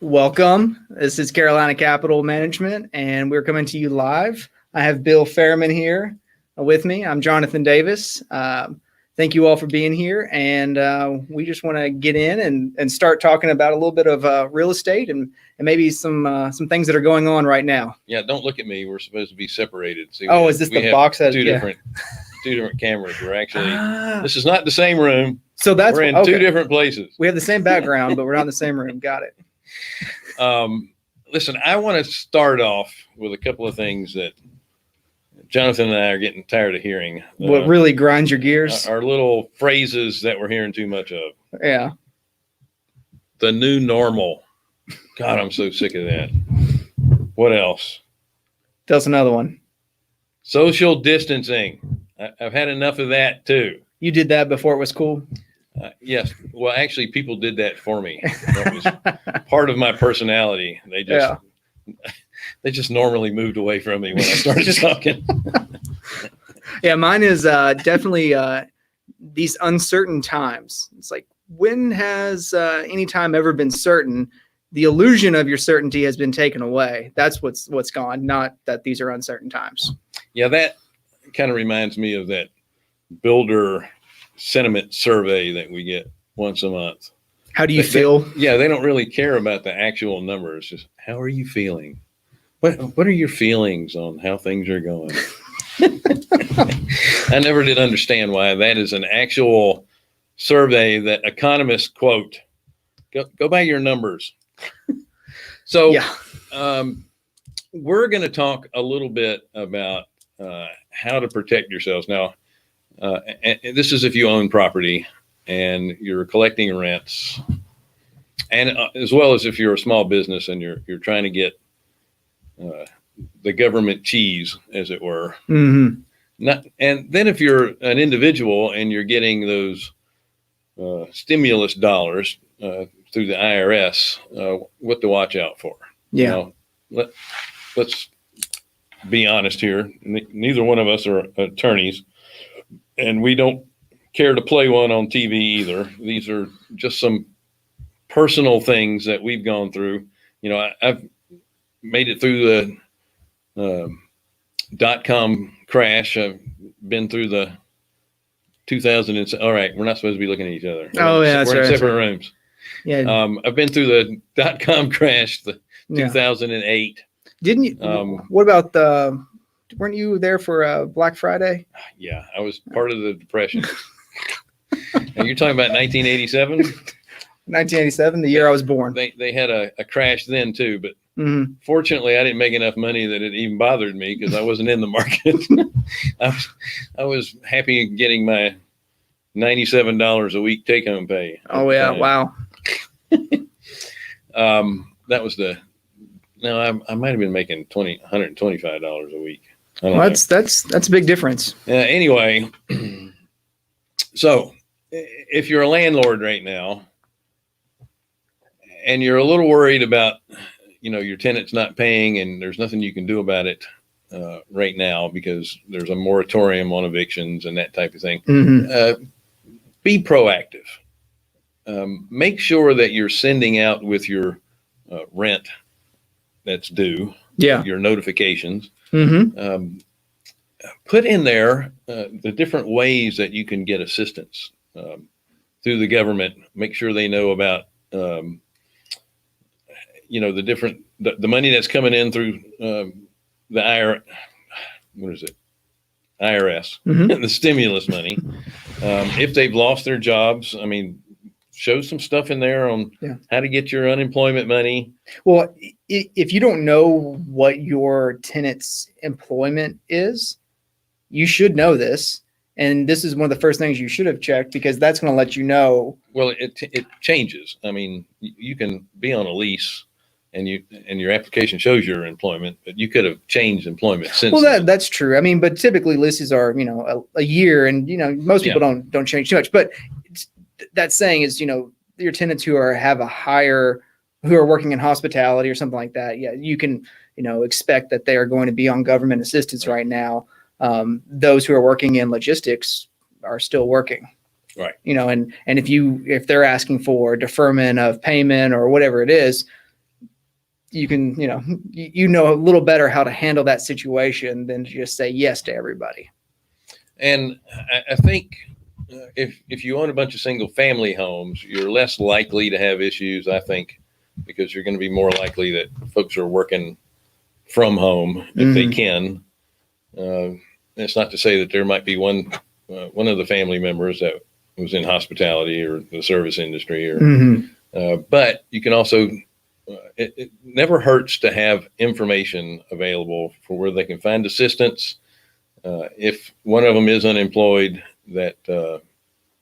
Welcome. This is Carolina Capital Management, and we're coming to you live. I have Bill Fairman here with me. I'm Jonathan Davis. Thank you all for being here, and we just want to get in and start talking about a little bit of real estate and maybe some things that are going on right now. Yeah, don't look at me. We're supposed to be separated. See, is this the box? Two different cameras. We're actually this is not the same room. So we're in two different places. We have the same background, but we're not in the same room. Got it. Listen, I want to start off with a couple of things that Jonathan and I are getting tired of hearing. What really grinds your gears? Our little phrases that we're hearing too much of. Yeah. The new normal. God, I'm so sick of that. What else? Tell us another one. Social distancing. I've had enough of that too. You did that before it was cool? Yes. Well, actually, people did that for me. That was part of my personality. They just normally moved away from me when I started talking. Yeah, mine is definitely these uncertain times. It's like, when has any time ever been certain? The illusion of your certainty has been taken away. That's what's gone, not that these are uncertain times. Yeah, that kind of reminds me of that builder sentiment survey that we get once a month. How do you feel? They don't really care about the actual numbers. Just how are you feeling? What are your feelings on how things are going? I never did understand why that is an actual survey that economists quote. Go by your numbers. So we're going to talk a little bit about how to protect yourselves. Now, and this is if you own property and you're collecting rents, and as well as if you're a small business and you're trying to get the government cheese, as it were. Mm-hmm. And then if you're an individual and you're getting those stimulus dollars through the IRS, what to watch out for. Yeah. Let's be honest here. Neither one of us are attorneys, and we don't care to play one on TV either. These are just some personal things that we've gone through. You know, I've made it through the .com crash. I've been through the 2000. All right, we're not supposed to be looking at each other. We're in separate rooms. Yeah. I've been through the .com crash, the 2008. Didn't you? What about weren't you there for Black Friday? Yeah, I was part of the Depression. And you're talking about 1987? 1987, the year I was born. They had a crash then too, but fortunately I didn't make enough money that it even bothered me because I wasn't in the market. I was happy getting my $97 a week take-home pay. Oh yeah, wow. That was I might have been making $125 a week. Well, that's a big difference. Anyway, so if you're a landlord right now and you're a little worried about, your tenants not paying and there's nothing you can do about it right now because there's a moratorium on evictions and that type of thing, be proactive. Make sure that you're sending out with your rent that's due, your notifications. Put in there the different ways that you can get assistance through the government. Make sure they know about the different the money that's coming in through the IRS, the stimulus money. If they've lost their jobs, show some stuff in there on how to get your unemployment money. Well, if you don't know what your tenant's employment is, you should know this. And this is one of the first things you should have checked because that's going to let you know. Well, it changes. You can be on a lease and your application shows your employment, but you could have changed employment since. Well, that's true. But typically leases are, a year and, most people don't change too much, but that saying is, your tenants who are working in hospitality or something like that. Yeah. You can, expect that they are going to be on government assistance right now. Those who are working in logistics are still working. Right. And if they're asking for deferment of payment or whatever it is, you can, you know a little better how to handle that situation than to just say yes to everybody. And I think if you own a bunch of single family homes, you're less likely to have issues, I think, because you're going to be more likely that folks are working from home if they can. It's not to say that there might be one of the family members that was in hospitality or the service industry, or but you can also it never hurts to have information available for where they can find assistance. If one of them is unemployed, that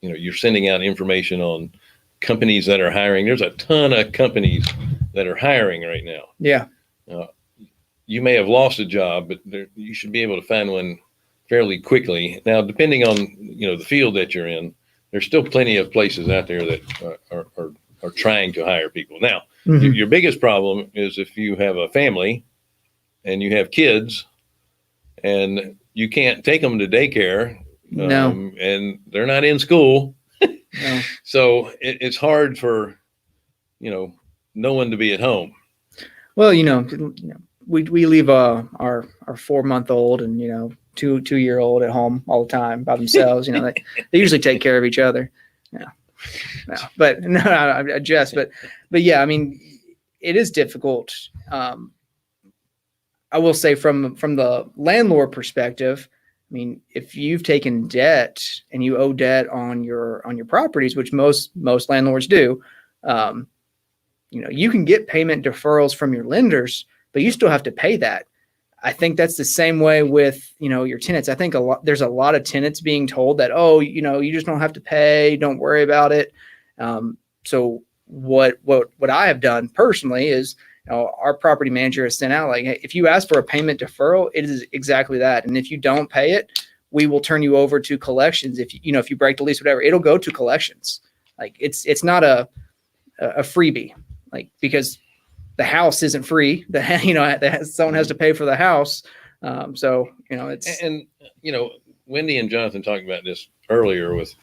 you're sending out information on companies that are hiring. There's a ton of companies that are hiring right now. Yeah. You may have lost a job, but you should be able to find one fairly quickly. Now, depending on the field that you're in, there's still plenty of places out there that are trying to hire people. Now, your biggest problem is if you have a family and you have kids and you can't take them to daycare. And they're not in school. No. So it's hard for, no one to be at home. Well, we leave our 4-month-old and 2-year-old at home all the time by themselves. They usually take care of each other. Yeah. No, but no, I jest. But yeah, I mean, it is difficult. I will say from the landlord perspective, I mean, if you've taken debt and you owe debt on your properties, which most landlords do, you can get payment deferrals from your lenders, but you still have to pay that. I think that's the same way with, your tenants. I think there's a lot of tenants being told that, you just don't have to pay, don't worry about it. So what I have done personally is, our property manager has sent out, like, hey, if you ask for a payment deferral, it is exactly that. And if you don't pay it, we will turn you over to collections. If you break the lease, whatever, it'll go to collections. Like it's not a freebie, like, because the house isn't free. Someone has to pay for the house. So it's, and Wendy and Jonathan talked about this earlier with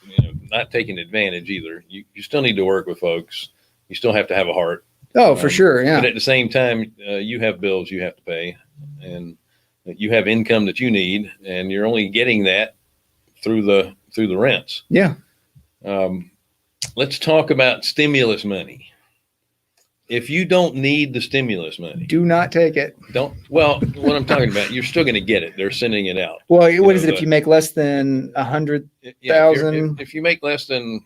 not taking advantage either. You still need to work with folks. You still have to have a heart. Oh, for sure. Yeah. But at the same time, you have bills you have to pay, and you have income that you need, and you're only getting that through the rents. Yeah. Let's talk about stimulus money. If you don't need the stimulus money, do not take it. Well, what I'm talking about, you're still going to get it. They're sending it out. Well, what is it if you make less than 100,000? If you make less than,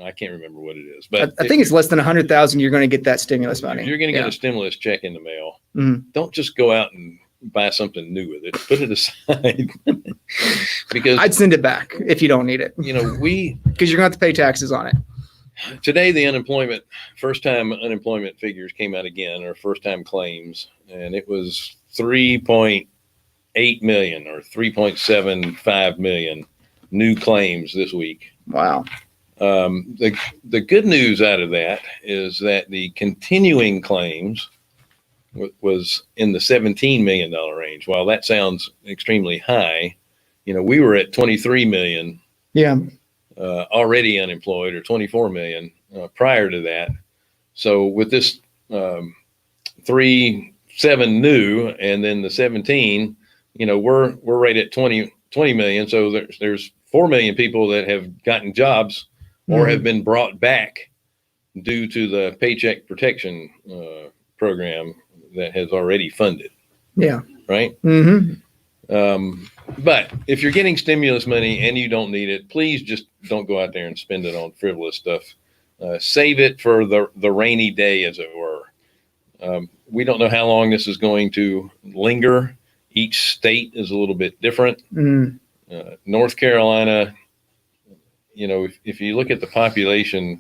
I can't remember what it is, but I think it's less than 100,000. You're going to get that stimulus money. You're going to get a stimulus check in the mail. Don't just go out and buy something new with it. Put it aside. Because I'd send it back if you don't need it. Because you're going to have to pay taxes on it. Today, the first-time unemployment figures came out again, or first-time claims, and it was 3.8 million or 3.75 million new claims this week. Wow. The good news out of that is that the continuing claims was in the $17 million range. While that sounds extremely high, we were at 23 million. Yeah. Already unemployed, or 24 million prior to that. So with this 3.7 new and then the 17, we're right at 20 million. So there's 4 million people that have gotten jobs or have been brought back due to the Paycheck Protection program that has already funded. Yeah. Right. But if you're getting stimulus money and you don't need it, please just don't go out there and spend it on frivolous stuff. Save it for the rainy day, as it were. We don't know how long this is going to linger. Each state is a little bit different. North Carolina, if you look at the population,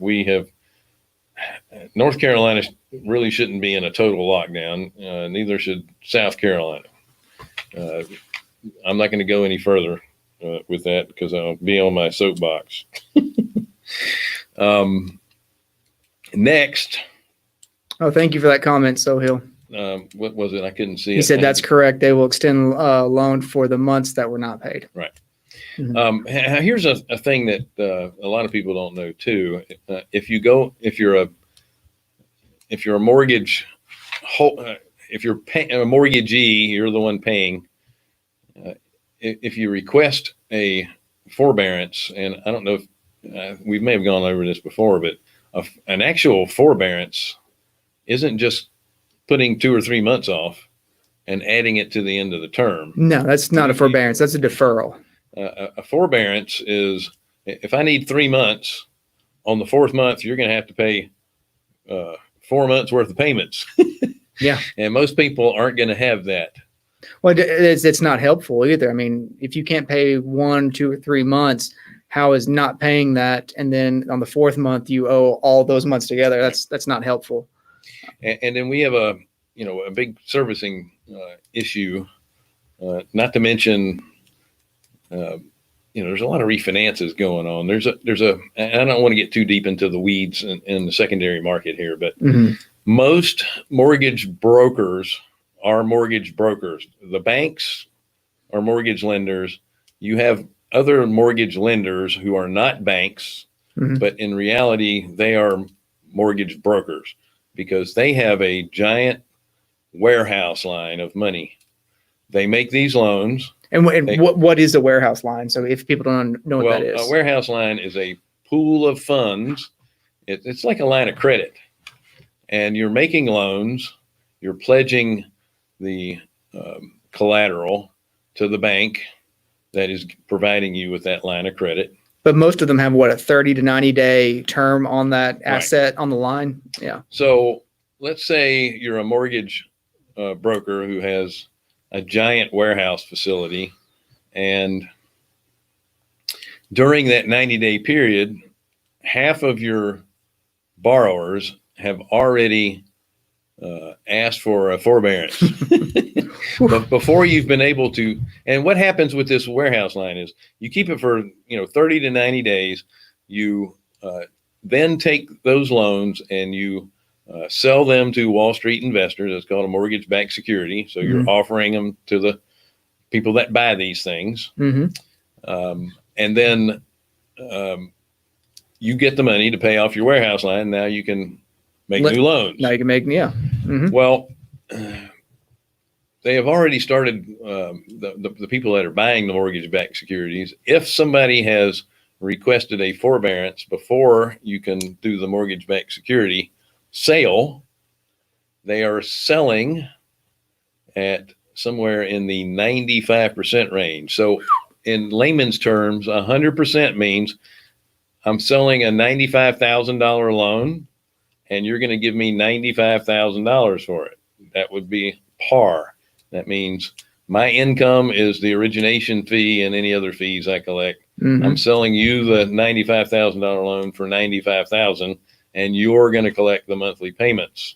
North Carolina really shouldn't be in a total lockdown. Neither should South Carolina. I'm not going to go any further with that because I'll be on my soapbox. Next. Oh, thank you for that comment, Sohail. What was it? I couldn't see it. He said that's correct. They will extend loan for the months that were not paid. Right. Here's a thing that a lot of people don't know too. If if you're a mortgage, if you're a mortgagee, you're the one paying. If you request a forbearance, and I don't know if we may have gone over this before, but an actual forbearance isn't just putting 2 or 3 months off and adding it to the end of the term. No, that's not a forbearance. That's a deferral. A forbearance is, if I need 3 months, on the 4th month, you're going to have to pay 4 months worth of payments. Yeah. And most people aren't going to have that. Well, it's not helpful either. I mean, if you can't pay 1, 2, or 3 months, how is not paying that, and then on the 4th month you owe all those months together? That's not helpful. And then we have a big servicing issue. Not to mention, there's a lot of refinances going on. There's a. I don't want to get too deep into the weeds in the secondary market here, but most mortgage brokers are mortgage brokers. The banks are mortgage lenders. You have other mortgage lenders who are not banks, but in reality, they are mortgage brokers because they have a giant warehouse line of money. They make these loans. And what is a warehouse line? So if people don't know what that is. A warehouse line is a pool of funds. It's like a line of credit. And you're making loans. You're pledging the collateral to the bank that is providing you with that line of credit. But most of them have a 30 to 90 day term on that asset on the line. Yeah. So let's say you're a mortgage broker who has a giant warehouse facility, and during that 90-day period, half of your borrowers have already asked for a forbearance. But before you've been able to, and what happens with this warehouse line is you keep it for 30 to 90 days. You then take those loans and you sell them to Wall Street investors. It's called a mortgage-backed security. So you're offering them to the people that buy these things. And then you get the money to pay off your warehouse line. Now you can make new loans. Now you can make, Well, they have already started, the people that are buying the mortgage-backed securities, if somebody has requested a forbearance before you can do the mortgage-backed security sale, they are selling at somewhere in the 95% range. So in layman's terms, 100% means I'm selling a $95,000 loan and you're going to give me $95,000 for it. That would be par. That means my income is the origination fee and any other fees I collect. I'm selling you the $95,000 loan for $95,000, and you're going to collect the monthly payments.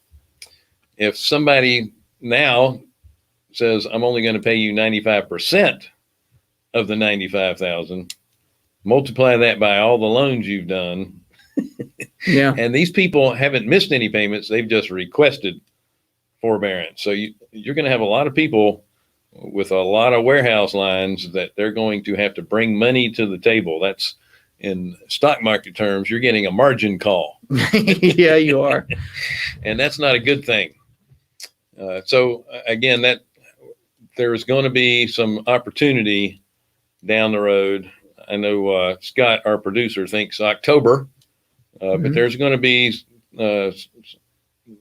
If somebody now says, I'm only going to pay you 95% of the $95,000, multiply that by all the loans you've done. And these people haven't missed any payments. They've just requested forbearance. So you're going to have a lot of people with a lot of warehouse lines that they're going to have to bring money to the table. That's, in stock market terms, you're getting a margin call. Yeah, you are. And that's not a good thing. So again, that there's going to be some opportunity down the road. I know Scott, our producer, thinks October, but there's going to be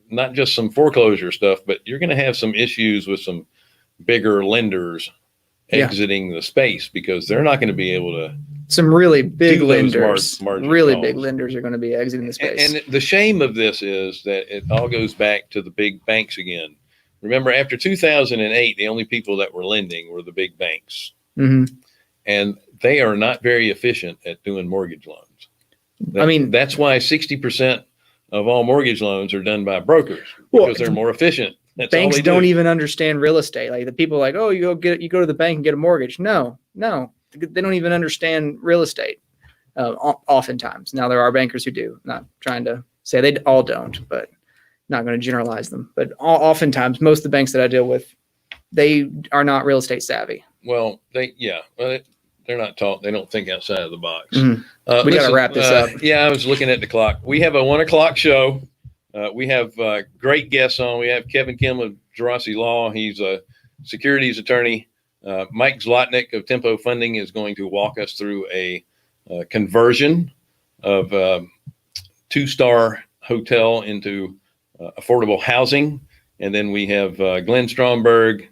not just some foreclosure stuff, but you're going to have some issues with some bigger lenders exiting the space because they're not going to be able to. Some really big lenders, big lenders are going to be exiting the space. And the shame of this is that it all goes back to the big banks again. Remember, after 2008, the only people that were lending were the big banks. And they are not very efficient at doing mortgage loans. That's why 60% of all mortgage loans are done by brokers because they're more efficient. That's banks don't even understand real estate. Like the people like, oh, you go to the bank and get a mortgage. No, they don't even understand real estate. Oftentimes, now there are bankers who do. Not trying to say they all don't, but not going to generalize them. But oftentimes, most of the banks that I deal with, they are not real estate savvy. Well, they're not taught. They don't think outside of the box. We got to wrap this up. Yeah, I was looking at the clock. We have a 1:00 show. We have great guests on. We have Kevin Kim of Jurassic Law. He's a securities attorney. Mike Zlotnick of Tempo Funding is going to walk us through a conversion of two-star hotel into affordable housing. And then we have Glenn Stromberg.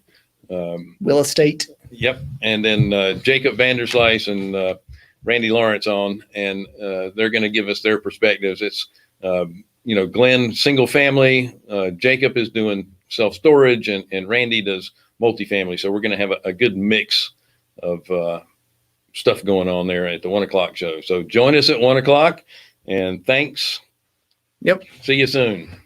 Will Estate. Yep. And then Jacob Vanderslice and Randy Lawrence on, and they're going to give us their perspectives. It's, Glenn, single family. Jacob is doing self-storage, and Randy does multifamily. So we're going to have a good mix of stuff going on there at the 1:00 show. So join us at 1:00, and thanks. Yep. See you soon.